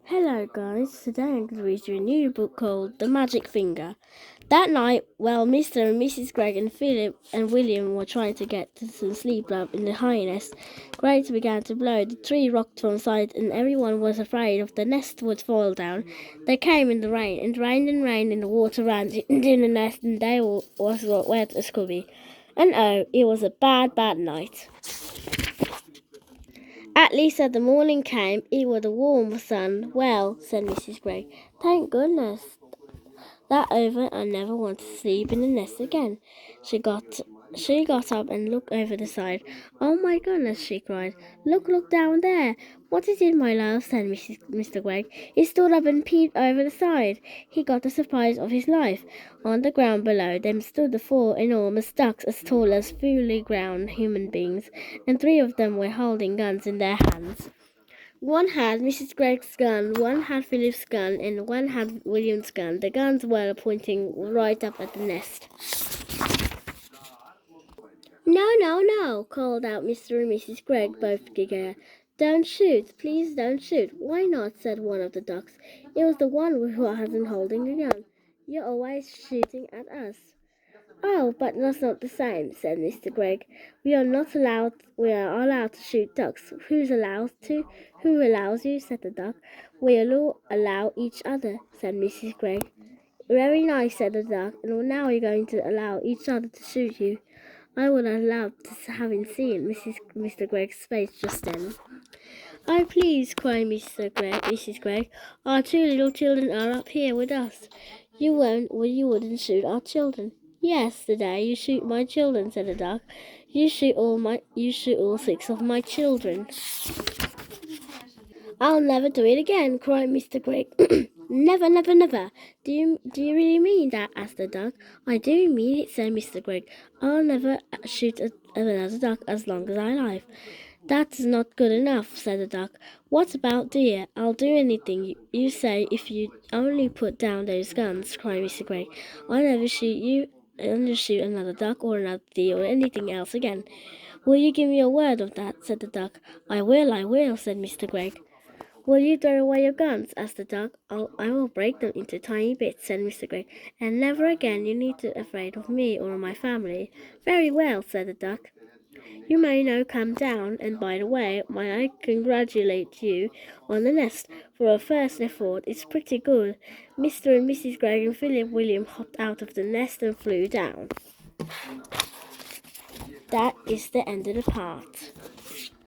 Hello guys, today I'm going to read you a new book called The Magic Finger. That night, while Mr. and Mrs. Gregg and Philip and William were trying to get to some sleep up in the high nest, Gregg began to blow. The tree rocked from side and everyone was afraid of the nest would fall down. They came in the rain, and rained, and the water ran into the nest and they all was wet as could be. And oh, it was a bad night. At least as the morning came, it was a warm sun. Well, said Mrs. Gregg, thank goodness. That over, I never want to sleep in the nest again. She got up and looked over the side. Oh my goodness, she cried. Look down there. What is it, my love? Said Mr. Gregg. He stood up and peeped over the side. He got the surprise of his life. On the ground below them stood the four enormous ducks as tall as fully grown human beings, and three of them were holding guns in their hands. One had Mrs. Gregg's gun, one had Philip's gun, and one had William's gun. The guns were pointing right up at the nest. No, called out Mr. and Mrs. Gregg, both together. Don't shoot, please don't shoot. Why not? Said one of the ducks. It was the one who wasn't holding a gun. You're always shooting at us. Oh, but that's not the same, said Mr. Gregg. We are allowed to shoot ducks. Who's allowed to? Who allows you? Said the duck. We all allow each other, said Mrs. Gregg. Very nice, said the duck. And now you're going to allow each other to shoot you. I would have loved to having seen Mr. Gregg's face just then. Oh, please, cried Mrs. Gregg. Our two little children are up here with us. You wouldn't shoot our children. Yes, today you shoot my children, said the duck. You shoot all six of my children. I'll never do it again, cried Mr. Gregg. Never, never, never. Do you really mean that? Asked the duck. I do mean it, said Mr. Gregg. I'll never shoot another duck as long as I live. That's not good enough, said the duck. What about deer? I'll do anything you say if you only put down those guns, cried Mr. Gregg. I'll never shoot another duck or another deer or anything else again. Will you give me a word of that? Said the duck. I will, said Mr. Gregg. Will you throw away your guns? Asked the duck. I will break them into tiny bits, said Mr. Gregg, and never again you need to be afraid of me or my family. Very well, said the duck. You may now come down, and by the way, may I congratulate you on the nest, for a first effort it's pretty good. Mr. and Mrs. Gregg and Philip William hopped out of the nest and flew down. That is the end of the part.